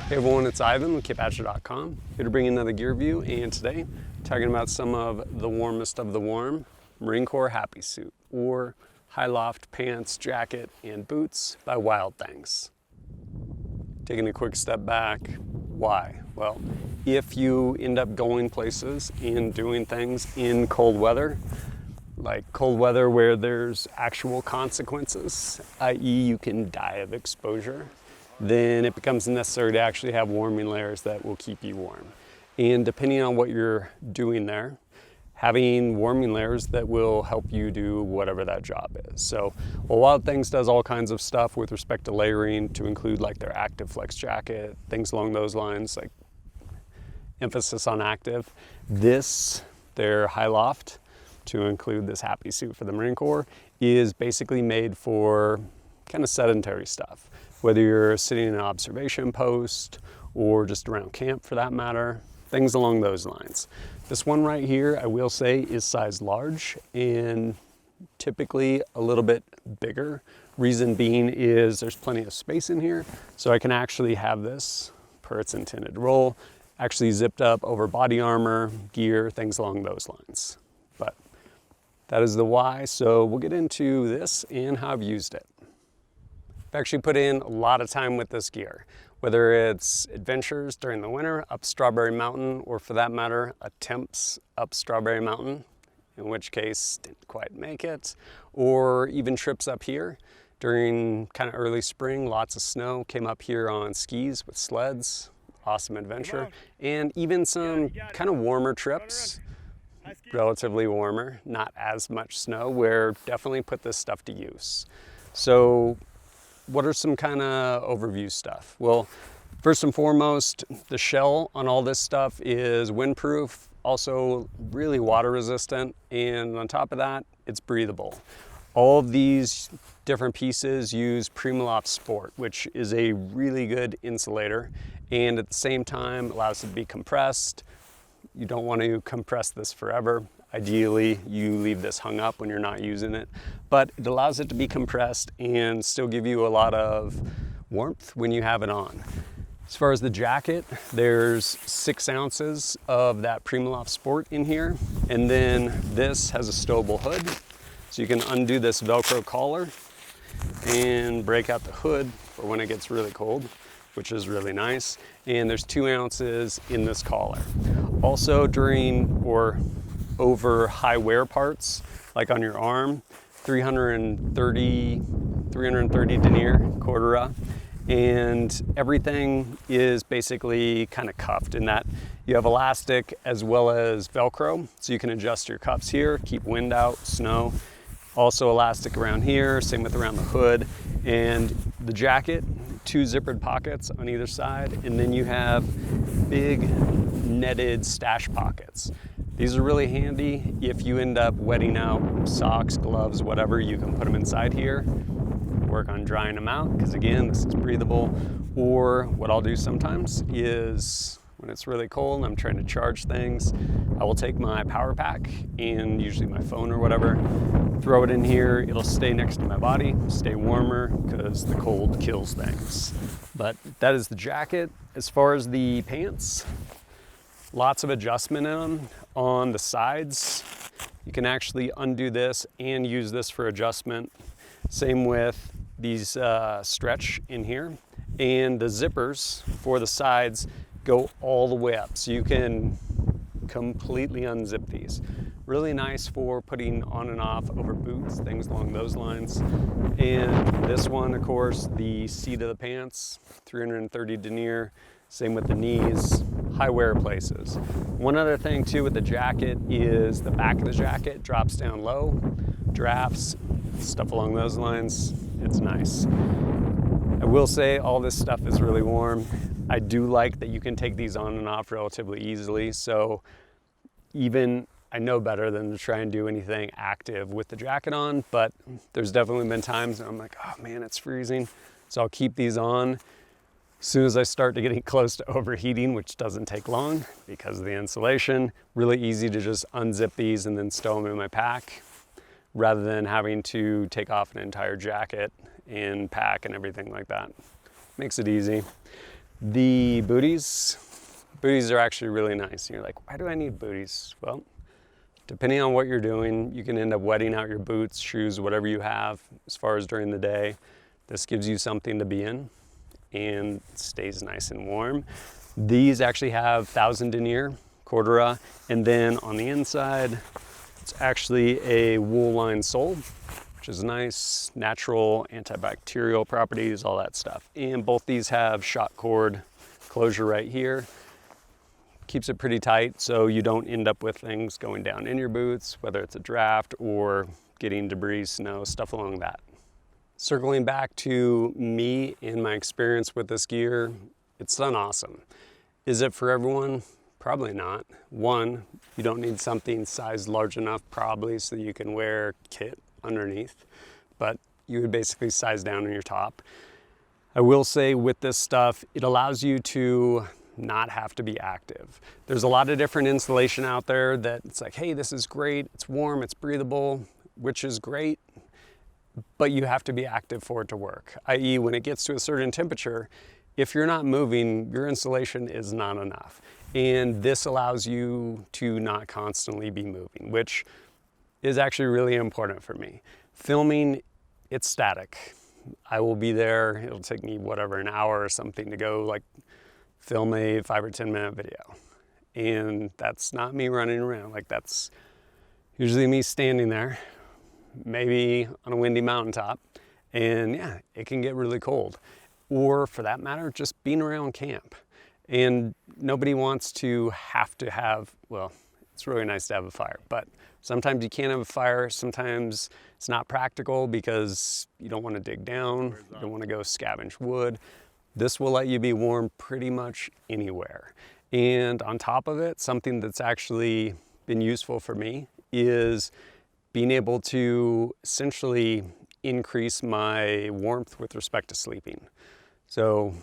Hey everyone, it's Ivan with KipHatcher.com, here to bring you another gear review, and today talking about some of the warmest of the warm Marine Corps Happy Suit, or High Loft pants, jacket, and boots by Wild Things. Taking a quick step back, why? Well, if you end up going places and doing things in cold weather, like cold weather where there's actual consequences, i.e. you can die of exposure, then it becomes necessary to actually have warming layers that will keep you warm. And depending on what you're doing there, having warming layers that will help you do whatever that job is. So, Wild Things does all kinds of stuff with respect to layering, to include like their active flex jacket, things along those lines, like emphasis on active. Their High Loft, to include this Happy Suit for the Marine Corps, is basically made for kind of sedentary stuff. Whether you're sitting in an observation post or just around camp for that matter, things along those lines. This one right here, I will say, is size large and typically a little bit bigger. Reason being is there's plenty of space in here, so I can actually have this, per its intended role, actually zipped up over body armor, gear, things along those lines. But that is the why, so we'll get into this and how I've used it. I've actually put in a lot of time with this gear, whether it's adventures during the winter up Strawberry Mountain, or for that matter, attempts up Strawberry Mountain, in which case didn't quite make it, or even trips up here during kind of early spring, lots of snow, came up here on skis with sleds, awesome adventure, and even some kind of warmer trips, relatively warmer, not as much snow, where definitely put this stuff to use. So what are some kind of overview stuff? Well, first and foremost, the shell on all this stuff is windproof, also really water resistant, and on top of that, it's breathable. All of these different pieces use Primaloft Sport, which is a really good insulator, and at the same time allows it to be compressed. You don't want to compress this forever. Ideally, you leave this hung up when you're not using it, but it allows it to be compressed and still give you a lot of warmth when you have it on. As far as the jacket, there's 6 ounces of that Primaloft Sport in here, and then this has a stowable hood, so you can undo this Velcro collar and break out the hood for when it gets really cold, which is really nice. And there's 2 ounces in this collar. Also during or over high wear parts, like on your arm, 330 denier cordura, and everything is basically kind of cuffed in that you have elastic as well as Velcro, so you can adjust your cuffs here, keep wind out, snow. Also elastic around here, same with around the hood, and the jacket, 2 zippered pockets on either side, and then you have big netted stash pockets. These are really handy if you end up wetting out socks, gloves, whatever. You can put them inside here, work on drying them out, because again, this is breathable. Or what I'll do sometimes is when it's really cold and I'm trying to charge things, I will take my power pack and usually my phone or whatever, throw it in here. It'll stay next to my body, stay warmer, because the cold kills things. But that is the jacket. As far as the pants, lots of adjustment in them. On the sides, you can actually undo this and use this for adjustment. Same with these stretch in here. And the zippers for the sides go all the way up, so you can completely unzip these. Really nice for putting on and off over boots, things along those lines. And this one, of course, the seat of the pants, 330 denier, same with the knees, high wear places. One other thing too with the jacket is the back of the jacket drops down low, drafts, stuff along those lines. It's nice. I will say all this stuff is really warm. I do like that you can take these on and off relatively easily, so even I know better than to try and do anything active with the jacket on, but there's definitely been times where I'm like, oh man, it's freezing. So I'll keep these on. As soon as I start to getting close to overheating, which doesn't take long because of the insulation, really easy to just unzip these and then stow them in my pack rather than having to take off an entire jacket and pack and everything like that. Makes it easy. The booties are actually really nice. And you're like, why do I need booties? Well, depending on what you're doing, you can end up wetting out your boots, shoes, whatever you have as far as during the day. This gives you something to be in and stays nice and warm. These actually have 1000 denier, Cordura, and then on the inside, it's actually a wool lined sole, which is nice, natural, antibacterial properties, all that stuff. And both these have shot cord closure right here. Keeps it pretty tight so you don't end up with things going down in your boots, whether it's a draft or getting debris, snow, stuff along that. Circling back to me and my experience with this gear, it's done awesome. Is it for everyone? Probably not. One, you don't need something sized large enough probably so you can wear kit underneath, but you would basically size down on your top. I will say with this stuff, it allows you to not have to be active. There's a lot of different insulation out there that it's like, hey, this is great, it's warm, it's breathable, which is great, but you have to be active for it to work. i.e. when it gets to a certain temperature, if you're not moving, your insulation is not enough. And this allows you to not constantly be moving, which is actually really important for me. Filming, it's static. I will be there, it'll take me whatever, an hour or something to go like film a 5 or 10 minute video. And that's not me running around. Like that's usually me standing there, maybe on a windy mountaintop. And yeah, it can get really cold. Or for that matter, just being around camp. And nobody wants to have, well, it's really nice to have a fire, but sometimes you can't have a fire. Sometimes it's not practical because you don't want to dig down, you don't want to go scavenge wood. This will let you be warm pretty much anywhere. And on top of it, something that's actually been useful for me is being able to essentially increase my warmth with respect to sleeping. So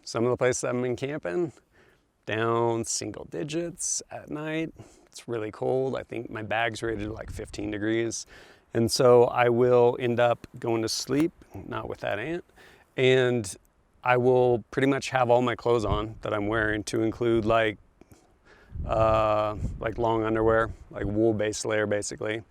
some of the places I've been camping, down single digits at night. It's really cold. I think my bag's rated like 15 degrees. And so I will end up going to sleep, not with that ant, and I will pretty much have all my clothes on that I'm wearing, to include like long underwear, like wool base layer basically,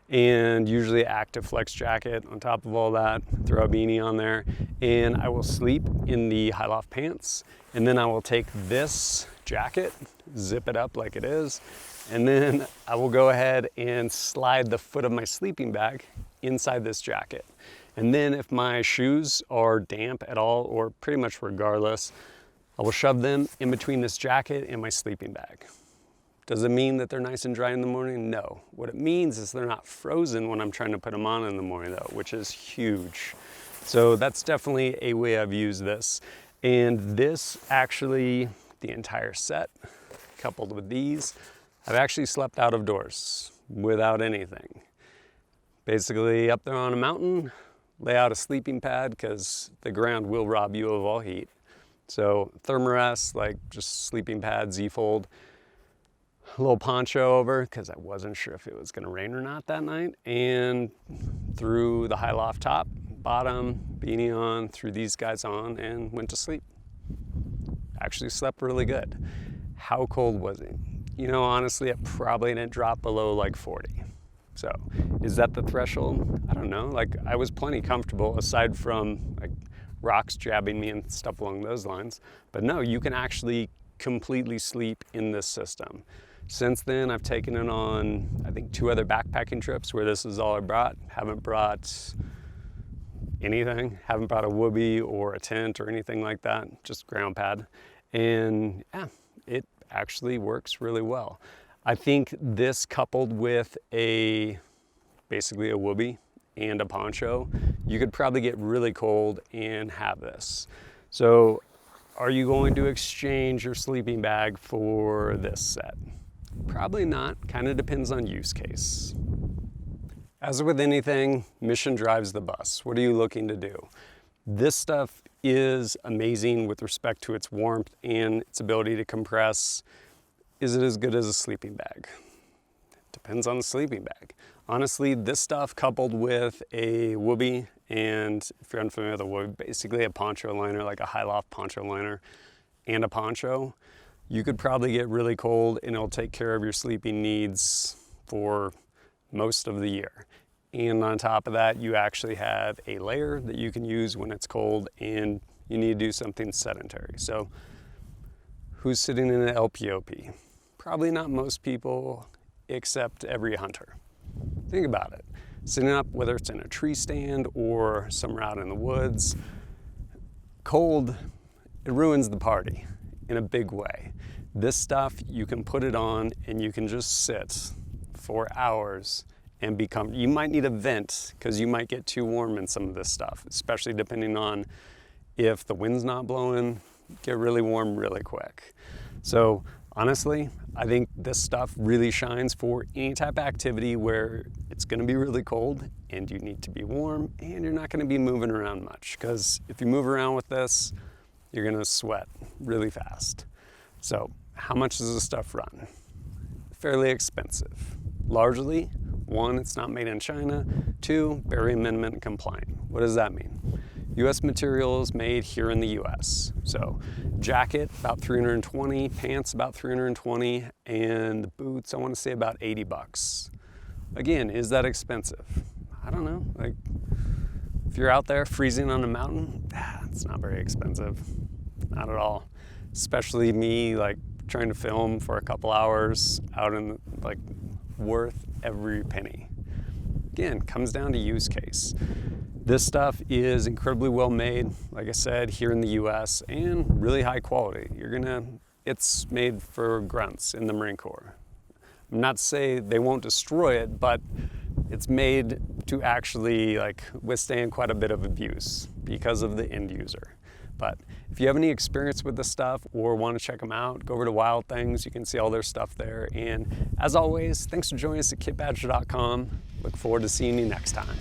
and usually active flex jacket on top of all that, throw a beanie on there, and I will sleep in the high loft pants, and then I will take this jacket, zip it up like it is, and then I will go ahead and slide the foot of my sleeping bag inside this jacket. And then if my shoes are damp at all, or pretty much regardless, I will shove them in between this jacket and my sleeping bag. Does it mean that they're nice and dry in the morning? No. What it means is they're not frozen when I'm trying to put them on in the morning though, which is huge. So that's definitely a way I've used this. And this actually, the entire set, coupled with these, I've actually slept out of doors without anything. Basically up there on a mountain, lay out a sleeping pad because the ground will rob you of all heat. So thermarest, like just sleeping pad, Z-fold, a little poncho over because I wasn't sure if it was gonna rain or not that night, and threw the high loft top, bottom, beanie on, threw these guys on, and went to sleep. Actually slept really good. How cold was it? You know, honestly, it probably didn't drop below like 40. So is that the threshold? I don't know. Like I was plenty comfortable aside from like rocks jabbing me and stuff along those lines. But no, you can actually completely sleep in this system. Since then, I've taken it on, I think, 2 other backpacking trips where this is all I brought. Haven't brought anything. Haven't brought a whoopee or a tent or anything like that. Just ground pad. And yeah, it actually works really well. I think this coupled with basically a whoopee and a poncho, you could probably get really cold and have this. So are you going to exchange your sleeping bag for this set? Probably not, kind of depends on use case. As with anything, mission drives the bus. What are you looking to do? This stuff is amazing with respect to its warmth and its ability to compress. Is it as good as a sleeping bag? Depends on the sleeping bag. Honestly, this stuff coupled with a whoopee, and if you're unfamiliar with a whoopee, basically a poncho liner, like a high loft poncho liner, and a poncho, you could probably get really cold and it'll take care of your sleeping needs for most of the year. And on top of that, you actually have a layer that you can use when it's cold and you need to do something sedentary. So who's sitting in an LPOP? Probably not most people, except every hunter. Think about it. Sitting up, whether it's in a tree stand or somewhere out in the woods, cold, it ruins the party in a big way. This stuff, you can put it on and you can just sit for hours and become, you might need a vent because you might get too warm in some of this stuff, especially depending on if the wind's not blowing, get really warm really quick. So honestly, I think this stuff really shines for any type of activity where it's gonna be really cold and you need to be warm and you're not gonna be moving around much, because if you move around with this, you're gonna sweat really fast. So how much does this stuff run? Fairly expensive. Largely, one, it's not made in China. Two, Berry Amendment compliant. What does that mean? U.S. materials made here in the U.S. So jacket, about 320, pants, about 320, and the boots, I want to say about 80 bucks. Again, is that expensive? I don't know. Like, if you're out there freezing on a mountain, it's not very expensive. Not at all. Especially me, like, trying to film for a couple hours out in, like, worth every penny. Again, comes down to use case. This stuff is incredibly well made, like I said, here in the US, and really high quality. It's made for grunts in the Marine Corps. I'm not to say they won't destroy it, but it's made to actually like withstand quite a bit of abuse because of the end user. But if you have any experience with this stuff or want to check them out, go over to Wild Things. You can see all their stuff there. And as always, thanks for joining us at kitbadger.com. Look forward to seeing you next time.